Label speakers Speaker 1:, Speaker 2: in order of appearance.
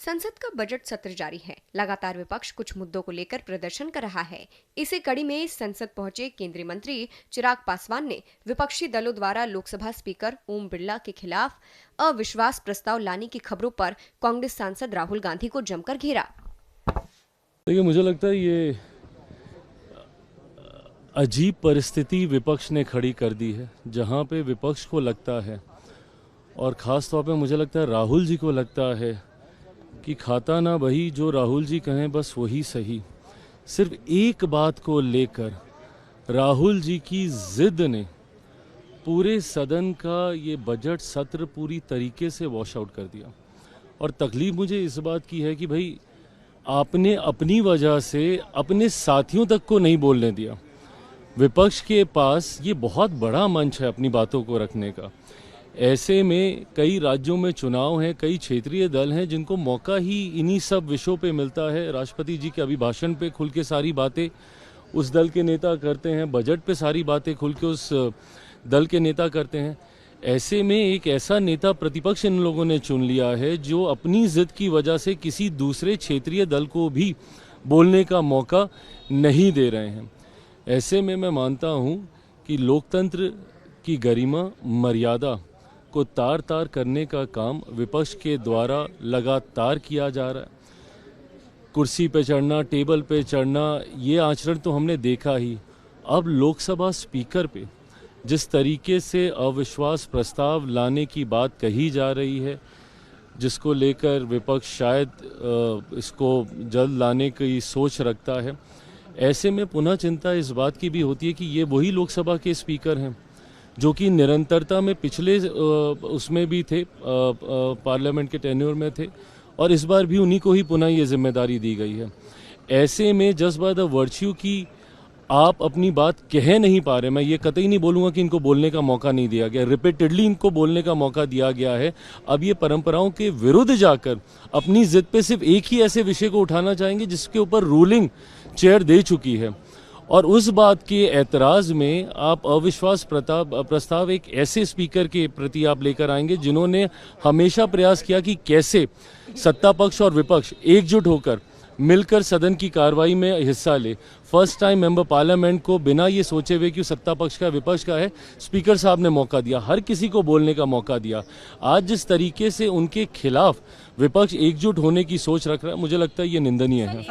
Speaker 1: संसद का बजट सत्र जारी है। लगातार विपक्ष कुछ मुद्दों को लेकर प्रदर्शन कर रहा है। इसी कड़ी में संसद पहुंचे केंद्रीय मंत्री चिराग पासवान ने विपक्षी दलों द्वारा लोकसभा स्पीकर ओम बिरला के खिलाफ अविश्वास प्रस्ताव लाने की खबरों पर कांग्रेस सांसद राहुल गांधी को जमकर घेरा।
Speaker 2: देखिए, मुझे लगता है ये अजीब परिस्थिति विपक्ष ने खड़ी कर दी है, जहां पे विपक्ष को लगता है और ख़ास तौर पे मुझे लगता है राहुल जी को लगता है कि खाता ना वही जो राहुल जी कहें बस वही सही। सिर्फ एक बात को लेकर राहुल जी की जिद ने पूरे सदन का ये बजट सत्र पूरी तरीके से वॉश आउट कर दिया। और तकलीफ मुझे इस बात की है कि भाई आपने अपनी वजह से अपने साथियों तक को नहीं बोलने दिया। विपक्ष के पास ये बहुत बड़ा मंच है अपनी बातों को रखने का। ऐसे में कई राज्यों में चुनाव हैं, कई क्षेत्रीय दल हैं जिनको मौका ही इन्हीं सब विषयों पे मिलता है। राष्ट्रपति जी के अभिभाषण पे खुल के सारी बातें उस दल के नेता करते हैं, बजट पे सारी बातें खुल के उस दल के नेता करते हैं। ऐसे में एक ऐसा नेता प्रतिपक्ष इन लोगों ने चुन लिया है जो अपनी जिद की वजह से किसी दूसरे क्षेत्रीय दल को भी बोलने का मौका नहीं दे रहे हैं। ऐसे में मैं मानता हूं कि लोकतंत्र की गरिमा मर्यादा को तार तार करने का काम विपक्ष के द्वारा लगातार किया जा रहा है। कुर्सी पे चढ़ना, टेबल पे चढ़ना, ये आचरण तो हमने देखा ही। अब लोकसभा स्पीकर पे जिस तरीके से अविश्वास प्रस्ताव लाने की बात कही जा रही है, जिसको लेकर विपक्ष शायद इसको जल्द लाने की सोच रखता है, ऐसे में पुनः चिंता इस बात की भी होती है कि ये वही लोकसभा के स्पीकर हैं जो कि निरंतरता में पिछले उसमें भी थे, पार्लियामेंट के टेन्योर में थे, और इस बार भी उन्हीं को ही पुनः ये जिम्मेदारी दी गई है। ऐसे में जस्ट बाय द वर्च्यू की आप अपनी बात कह नहीं पा रहे। मैं ये कतई नहीं बोलूँगा कि इनको बोलने का मौका नहीं दिया गया, रिपीटेडली इनको बोलने का मौका दिया गया है। अब ये परंपराओं के विरुद्ध जाकर अपनी जिद पे सिर्फ एक ही ऐसे विषय को उठाना चाहेंगे जिसके ऊपर रूलिंग चेयर दे चुकी है, और उस बात के ऐतराज़ में आप अविश्वास प्रस्ताव एक ऐसे स्पीकर के प्रति आप लेकर आएंगे जिन्होंने हमेशा प्रयास किया कि कैसे सत्ता पक्ष और विपक्ष एकजुट होकर मिलकर सदन की कार्रवाई में हिस्सा ले। फर्स्ट टाइम मेंबर पार्लियामेंट को बिना ये सोचे हुए कि सत्ता पक्ष का विपक्ष का है, स्पीकर साहब ने मौका दिया, हर किसी को बोलने का मौका दिया। आज जिस तरीके से उनके खिलाफ विपक्ष एकजुट होने की सोच रख रहा है, मुझे लगता है ये निंदनीय है।